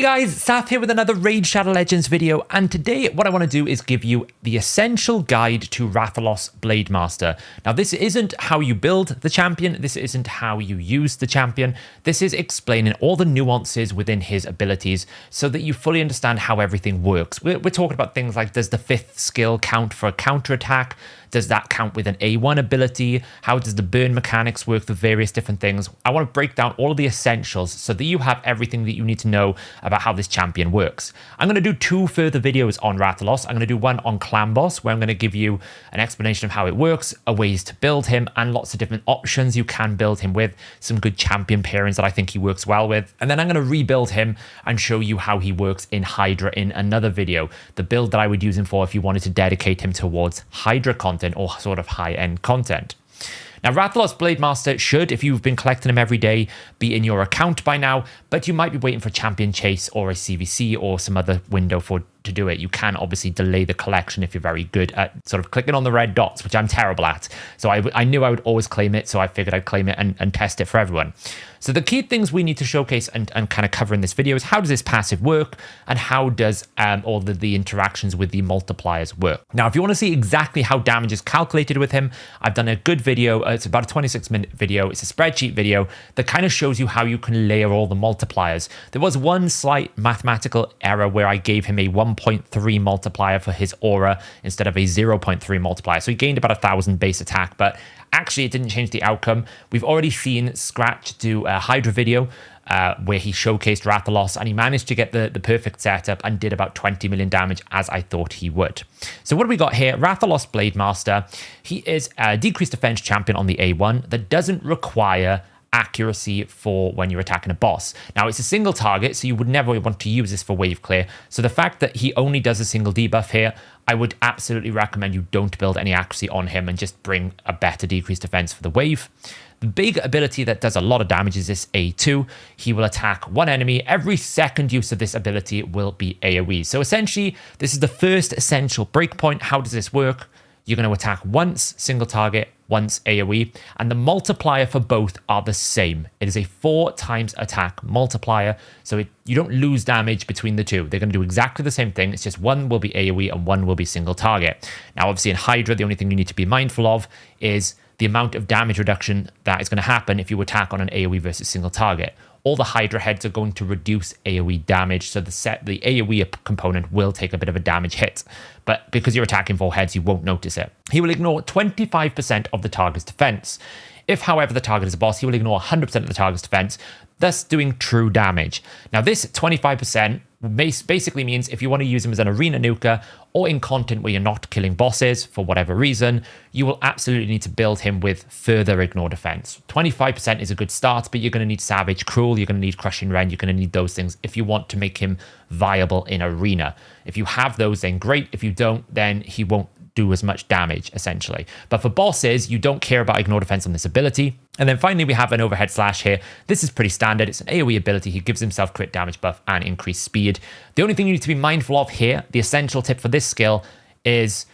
Hey guys, Saf here with another Raid Shadow Legends video, and today what I want to do is give you the essential guide to Ratholos Blademaster. Now this isn't how you build the champion, this isn't how you use the champion, this is explaining all the nuances within his abilities so that you fully understand how everything works. We're talking about things like, does the 5th skill count for a counter attack? Does that count with an A1 ability? How does the burn mechanics work for various different things? I want to break down all of the essentials so that you have everything that you need to know about how this champion works. I'm going to do 2 further videos on Ratholos. I'm going to do one on Clan Boss, where I'm going to give you an explanation of how it works, ways to build him, and lots of different options you can build him with, some good champion pairings that I think he works well with. And then I'm going to rebuild him and show you how he works in Hydra in another video, the build that I would use him for if you wanted to dedicate him towards Hydra content or sort of high-end content. Now, Ratholos Blademaster should, if you've been collecting him every day, be in your account by now, but you might be waiting for Champion Chase or a CVC or some other window to do it. You can obviously delay the collection if you're very good at sort of clicking on the red dots, which I'm terrible at. So I knew I would always claim it, so I figured I'd claim it and test it for everyone. So the key things we need to showcase and kind of cover in this video is how does this passive work and how does all the interactions with the multipliers work. Now, if you want to see exactly how damage is calculated with him, I've done a good video. It's about a 26-minute video. It's a spreadsheet video that kind of shows you how you can layer all the multipliers. There was one slight mathematical error where I gave him a 1.3 multiplier for his aura instead of a 0.3 multiplier. So he gained about 1,000 base attack, but actually it didn't change the outcome. We've already seen Scratch do a Hydra video where he showcased Ratholos and he managed to get the perfect setup and did about 20 million damage as I thought he would. So what do we got here? Ratholos Blademaster. He is a decreased defense champion on the A1 that doesn't require accuracy for when you're attacking a boss. Now, it's a single target, so you would never want to use this for wave clear. So the fact that he only does a single debuff here, I would absolutely recommend you don't build any accuracy on him and just bring a better decreased defense for the wave. The big ability that does a lot of damage is this A2. He will attack one enemy. Every second use of this ability will be AoE. So essentially, this is the first essential breakpoint. How does this work? You're going to attack once, single target, once AoE, and the multiplier for both are the same. It is a 4 times attack multiplier, so you don't lose damage between the two. They're going to do exactly the same thing. It's just one will be AoE and one will be single target. Now, obviously in Hydra, the only thing you need to be mindful of is the amount of damage reduction that is going to happen if you attack on an AoE versus single target. All the Hydra heads are going to reduce AoE damage, so the AoE component will take a bit of a damage hit. But because you're attacking 4 heads, you won't notice it. He will ignore 25% of the target's defense. If, however, the target is a boss, he will ignore 100% of the target's defense, thus doing true damage. Now, this 25% basically means if you want to use him as an arena nuker or in content where you're not killing bosses for whatever reason, you will absolutely need to build him with further ignore defense. 25% is a good start, but you're going to need Savage Cruel, you're going to need Crushing Rend, you're going to need those things if you want to make him viable in arena. If you have those, then great. If you don't, then he won't do as much damage, essentially. But for bosses, you don't care about ignore defense on this ability. And then finally, we have an overhead slash here. This is pretty standard. It's an AoE ability. He gives himself crit damage buff and increased speed. The only thing you need to be mindful of here, the essential tip for this skill, is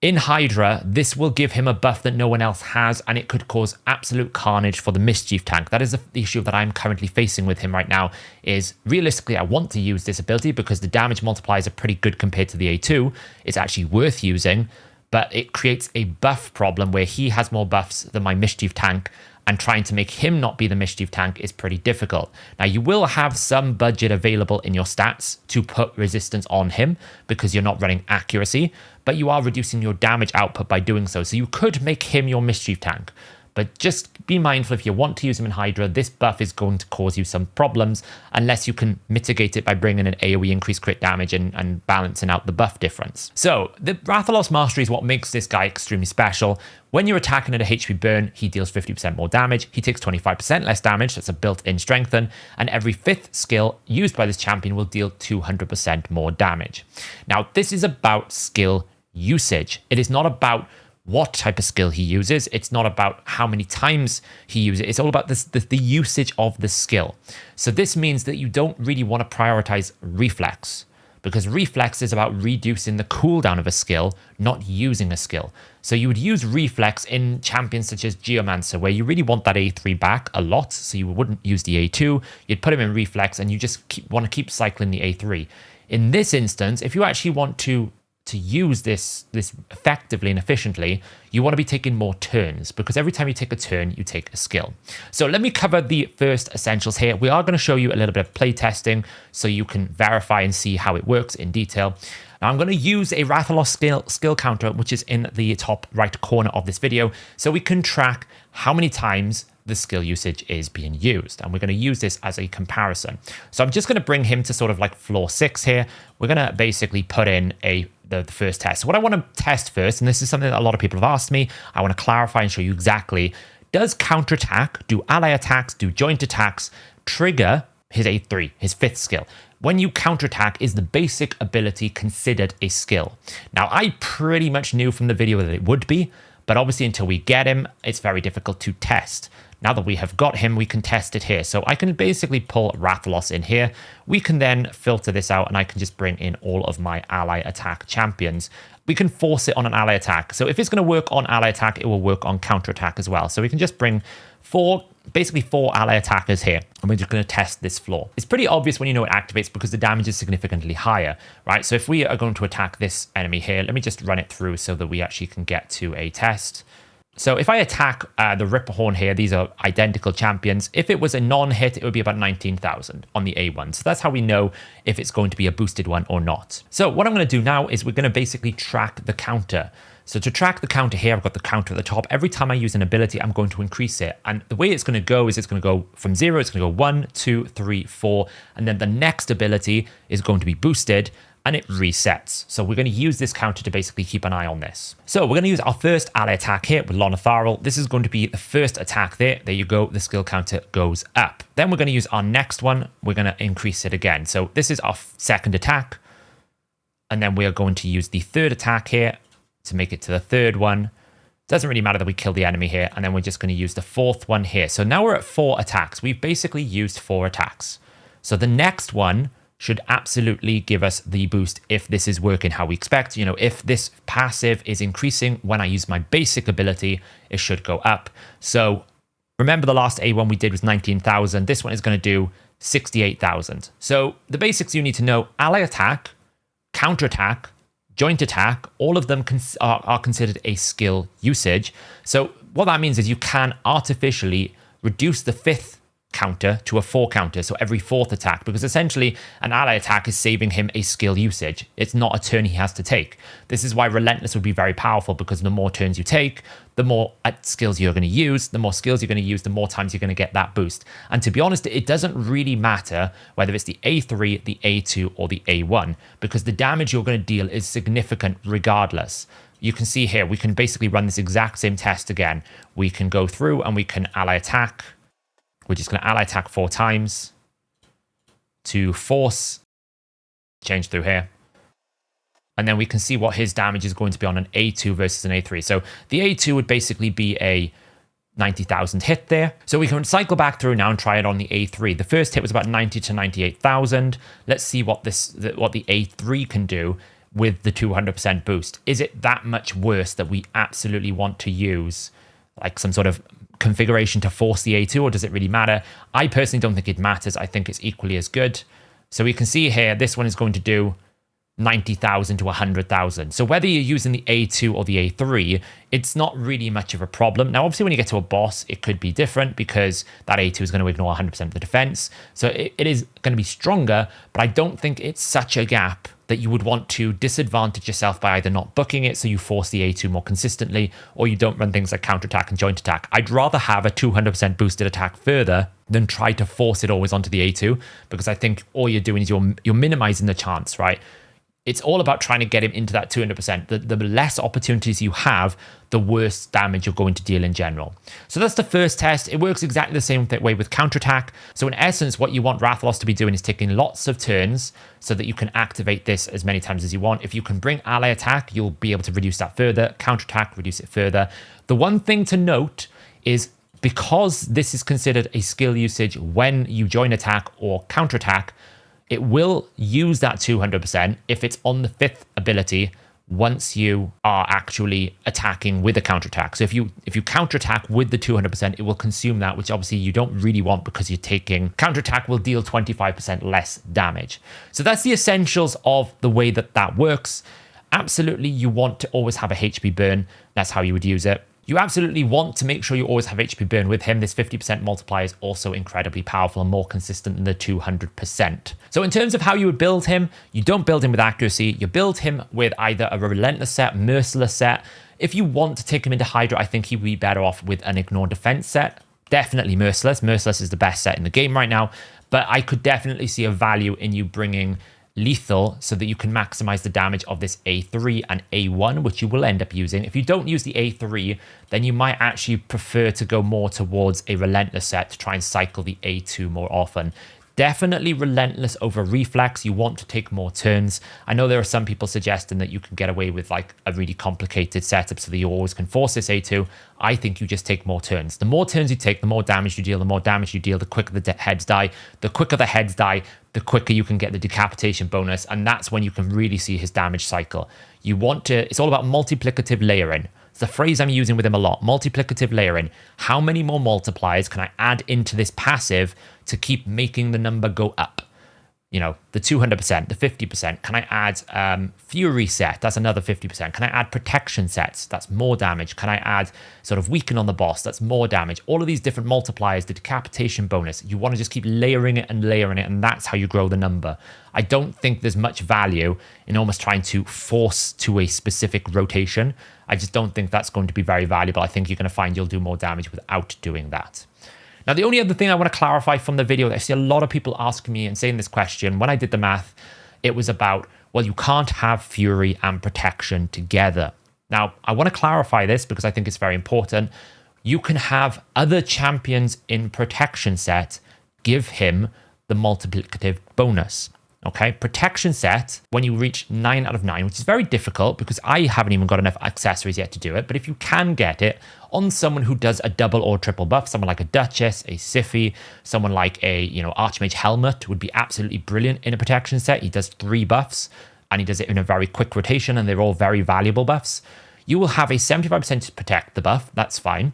in Hydra, this will give him a buff that no one else has, and it could cause absolute carnage for the Mischief tank. That is the issue that I'm currently facing with him right now, is realistically, I want to use this ability because the damage multipliers are pretty good compared to the A2. It's actually worth using, but it creates a buff problem where he has more buffs than my Mischief tank, and trying to make him not be the Mischief tank is pretty difficult. Now, you will have some budget available in your stats to put resistance on him because you're not running accuracy, but you are reducing your damage output by doing so. So you could make him your Mischief tank. But just be mindful, if you want to use him in Hydra, this buff is going to cause you some problems unless you can mitigate it by bringing an AoE increased crit damage and balancing out the buff difference. So the Ratholos Mastery is what makes this guy extremely special. When you're attacking at a HP burn, he deals 50% more damage. He takes 25% less damage. That's a built-in strengthen. And every 5th skill used by this champion will deal 200% more damage. Now, this is about skill usage. It is not about what type of skill he uses. It's not about how many times he uses it. It's all about the usage of the skill. So this means that you don't really want to prioritize reflex, because reflex is about reducing the cooldown of a skill, not using a skill. So you would use reflex in champions such as Geomancer, where you really want that A3 back a lot, so you wouldn't use the A2, you'd put him in reflex, and you just want to keep cycling the A3. In this instance, if you actually want to use this effectively and efficiently, you want to be taking more turns, because every time you take a turn, you take a skill. So let me cover the first essentials here. We are going to show you a little bit of playtesting so you can verify and see how it works in detail. Now I'm going to use a Ratholos skill counter, which is in the top right corner of this video, so we can track how many times the skill usage is being used. And we're going to use this as a comparison. So I'm just going to bring him to sort of like floor 6 here. We're going to basically put in the first test. So what I want to test first, and this is something that a lot of people have asked me, I want to clarify and show you exactly, does counterattack, do ally attacks, do joint attacks trigger his A3, his 5th skill? When you counterattack, is the basic ability considered a skill? Now, I pretty much knew from the video that it would be, but obviously until we get him, it's very difficult to test. Now that we have got him, we can test it here. So I can basically pull Ratholos in here. We can then filter this out, and I can just bring in all of my ally attack champions. We can force it on an ally attack. So if it's going to work on ally attack, it will work on counter attack as well. So we can just bring basically four ally attackers here, and we're just going to test this floor. It's pretty obvious when you know it activates because the damage is significantly higher, right? So if we are going to attack this enemy here, let me just run it through so that we actually can get to a test. So if I attack the Ripperhorn here, these are identical champions. If it was a non-hit, it would be about 19,000 on the A1. So that's how we know if it's going to be a boosted one or not. So what I'm going to do now is we're going to basically track the counter. So to track the counter here, I've got the counter at the top. Every time I use an ability, I'm going to increase it. And the way it's going to go is it's going to go from 0, it's going to go 1, 2, 3, 4. And then the next ability is going to be boosted, and it resets. So we're going to use this counter to basically keep an eye on this. So we're going to use our first ally attack here with Lonatharil. This is going to be the first attack there. There you go. The skill counter goes up. Then we're going to use our next one. We're going to increase it again. So this is our second attack. And then we are going to use the third attack here to make it to the third one. Doesn't really matter that we kill the enemy here. And then we're just going to use the fourth one here. So now we're at 4 attacks. We've basically used 4 attacks. So the next one should absolutely give us the boost if this is working how we expect. You know, if this passive is increasing when I use my basic ability, it should go up. So remember the last A1 we did was 19,000. This one is going to do 68,000. So the basics you need to know: ally attack, counter attack, joint attack, all of them are considered a skill usage. So what that means is you can artificially reduce the 5th counter to a 4 counter, so every 4th attack, because essentially an ally attack is saving him a skill usage. It's not a turn he has to take. This is why Relentless would be very powerful, because the more turns you take, the more skills you're going to use. The more skills you're going to use, the more times you're going to get that boost. And to be honest, it doesn't really matter whether it's the A3, the A2, or the A1, because the damage you're going to deal is significant regardless. You can see here, we can basically run this exact same test again. We can go through and we can ally attack. We're just going to ally attack 4 times to force, change through here. And then we can see what his damage is going to be on an A2 versus an A3. So the A2 would basically be a 90,000 hit there. So we can cycle back through now and try it on the A3. The first hit was about 90 to 98,000. Let's see what the A3 can do with the 200% boost. Is it that much worse that we absolutely want to use like some sort of configuration to force the A2, or does it really matter? I personally don't think it matters. I think it's equally as good. So we can see here, this one is going to do 90,000 to 100,000. So whether you're using the A2 or the A3, it's not really much of a problem. Now, obviously, when you get to a boss, it could be different because that A2 is going to ignore 100% of the defense. So it is going to be stronger, but I don't think it's such a gap that you would want to disadvantage yourself by either not booking it so you force the A2 more consistently, or you don't run things like counterattack and joint attack. I'd rather have a 200% boosted attack further than try to force it always onto the A2, because I think all you're doing is you're minimizing the chance, right? It's all about trying to get him into that 200%. The less opportunities you have, the worse damage you're going to deal in general. So that's the first test. It works exactly the same way with counterattack. So in essence, what you want Ratholos to be doing is taking lots of turns so that you can activate this as many times as you want. If you can bring ally attack, you'll be able to reduce that further. Counterattack, reduce it further. The one thing to note is, because this is considered a skill usage when you join attack or counterattack, It will use that 200% if it's on the 5th ability once you are actually attacking with a counterattack. So if you counterattack with the 200%, it will consume that, which obviously you don't really want because you're taking counterattack will deal 25% less damage. So that's the essentials of the way that works. Absolutely, you want to always have a HP burn. That's how you would use it. You absolutely want to make sure you always have HP burn with him. This 50% multiplier is also incredibly powerful and more consistent than the 200%. So in terms of how you would build him, you don't build him with accuracy. You build him with either a relentless set, merciless set. If you want to take him into Hydra, I think he would be better off with an ignore defense set. Definitely merciless. Merciless is the best set in the game right now, but I could definitely see a value in you bringing lethal so that you can maximize the damage of this A3 and A1, which you will end up using. If you don't use the A3, then you might actually prefer to go more towards a relentless set to try and cycle the A2 more often. Definitely relentless over reflex. You want to take more turns. I know there are some people suggesting that you can get away with like a really complicated setup so that you always can force this A2. I think you just take more turns. The more turns you take, the more damage you deal. The more damage you deal, the quicker the heads die. The quicker the heads die, the quicker you can get the decapitation bonus. And that's when you can really see his damage cycle. You want to, it's all about multiplicative layering. It's the phrase I'm using with him a lot. Multiplicative layering. How many more multipliers can I add into this passive to keep making the number go up? You know, the 200%, the 50%. Can I add Fury set? That's another 50%. Can I add protection sets? That's more damage. Can I add sort of weaken on the boss? That's more damage. All of these different multipliers, the decapitation bonus. You want to just keep layering it, and that's how you grow the number. I don't think there's much value in almost trying to force to a specific rotation. I just don't think that's going to be very valuable. I think you're going to find you'll do more damage without doing that. Now, the only other thing I want to clarify from the video, I see a lot of people asking me and saying this question. When I did the math, it was about, well, you can't have Fury and Protection together. Now, I want to clarify this because I think it's very important. You can have other champions in Protection set give him the multiplicative bonus. Okay, protection set, when you reach 9 out of 9, which is very difficult because I haven't even got enough accessories yet to do it. But if you can get it on someone who does a double or triple buff, someone like a Duchess, a Siphi, someone like a, Archmage Helmet would be absolutely brilliant in a protection set. He does 3 buffs and he does it in a very quick rotation and they're all very valuable buffs. You will have a 75% to protect the buff. That's fine.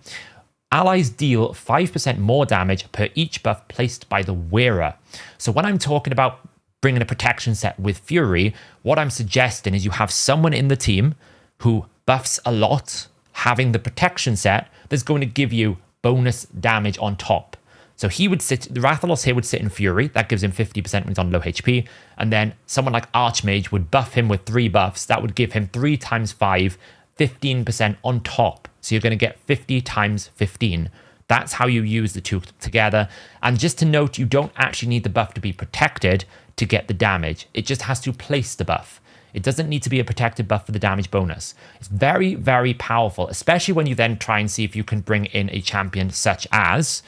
Allies deal 5% more damage per each buff placed by the wearer. So when I'm talking about bringing a protection set with Fury, what I'm suggesting is you have someone in the team who buffs a lot, having the protection set that's going to give you bonus damage on top. So he would sit, the Ratholos here would sit in Fury, that gives him 50% when he's on low HP, and then someone like Archmage would buff him with 3 buffs, that would give him 3 times 5, 15% on top. So you're going to get 50 times 15. That's how you use the two together. And just to note, you don't actually need the buff to be protected to get the damage. It just has to place the buff. It doesn't need to be a protected buff for the damage bonus. It's very, very powerful, especially when you then try and see if you can bring in a champion such as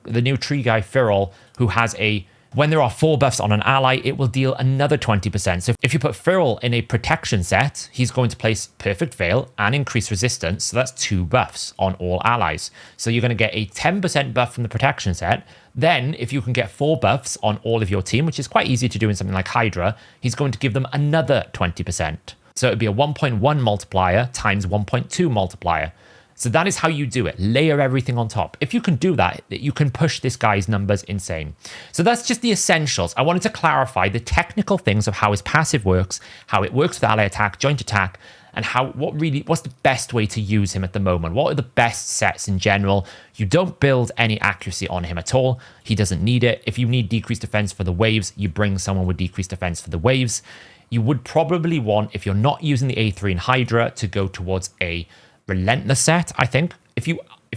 the new tree guy, Firol, who has a, when there are 4 buffs on an ally, it will deal another 20%. So if you put Firol in a protection set, he's going to place Perfect Veil and increase resistance. So that's 2 buffs on all allies. So you're going to get a 10% buff from the protection set. Then if you can get 4 buffs on all of your team, which is quite easy to do in something like Hydra, he's going to give them another 20%. So it'd be a 1.1 multiplier times 1.2 multiplier. So that is how you do it. Layer everything on top. If you can do that, you can push this guy's numbers insane. So that's just the essentials. I wanted to clarify the technical things of how his passive works, how it works with ally attack, joint attack, and what's the best way to use him at the moment? What are the best sets in general? You don't build any accuracy on him at all. He doesn't need it. If you need decreased defense for the waves, you bring someone with decreased defense for the waves. You would probably want, if you're not using the A3 in Hydra, to go towards a relentless set, I think. If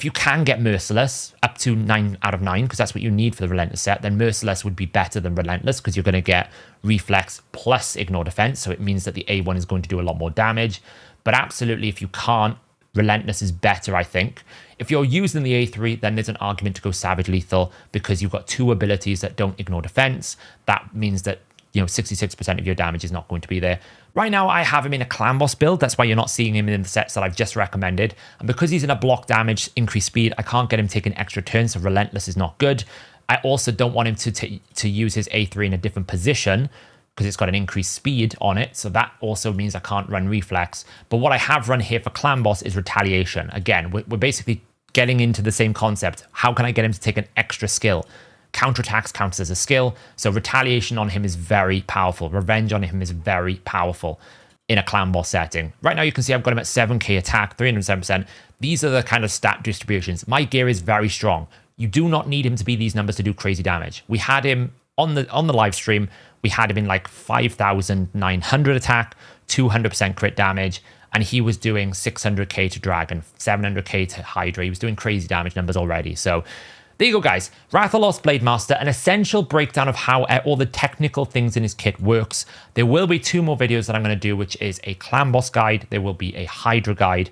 you can get merciless up to 9 out of 9, because that's what you need for the relentless set, then merciless would be better than relentless because you're going to get reflex plus ignore defense. So it means that the A1 is going to do a lot more damage. But absolutely, if you can't, relentless is better, I think. If you're using the A3, then there's an argument to go savage lethal because you've got 2 abilities that don't ignore defense. That means that 66% of your damage is not going to be there. Right now, I have him in a clan boss build. That's why you're not seeing him in the sets that I've just recommended. And because he's in a block damage, increased speed, I can't get him taking extra turns, so relentless is not good. I also don't want him to use his A3 in a different position because it's got an increased speed on it. So that also means I can't run reflex. But what I have run here for Clan Boss is retaliation. Again, we're basically getting into the same concept. How can I get him to take an extra skill? Counterattacks counts as a skill. So retaliation on him is very powerful. Revenge on him is very powerful in a Clan Boss setting. Right now you can see I've got him at 7k attack, 307%. These are the kind of stat distributions. My gear is very strong. You do not need him to be these numbers to do crazy damage. We had him on the live stream. We had him in like 5,900 attack, 200% crit damage, and he was doing 600k to Dragon, 700k to Hydra. He was doing crazy damage numbers already. So there you go, guys. Ratholos Blademaster, an essential breakdown of how all the technical things in his kit works. There will be 2 more videos that I'm going to do, which is a Clan Boss guide. There will be a Hydra guide.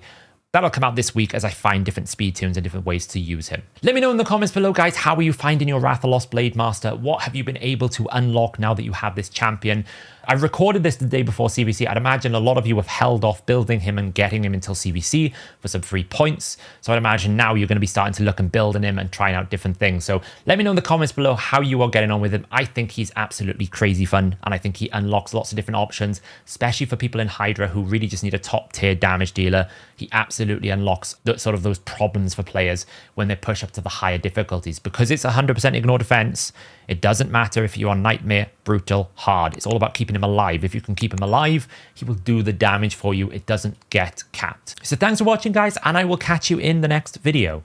That'll come out this week as I find different speed tunes and different ways to use him. Let me know in the comments below, guys, how are you finding your Ratholos Blademaster? What have you been able to unlock now that you have this champion? I recorded this the day before CBC. I'd imagine a lot of you have held off building him and getting him until CBC for some free points. So I'd imagine now you're going to be starting to look and building him and trying out different things. So let me know in the comments below how you are getting on with him. I think he's absolutely crazy fun, and I think he unlocks lots of different options, especially for people in Hydra who really just need a top tier damage dealer. He absolutely unlocks sort of those problems for players when they push up to the higher difficulties. Because it's 100% ignore defense, it doesn't matter if you are Nightmare, Brutal, Hard. It's all about keeping him alive. If you can keep him alive, he will do the damage for you. It doesn't get capped. So thanks for watching, guys, and I will catch you in the next video.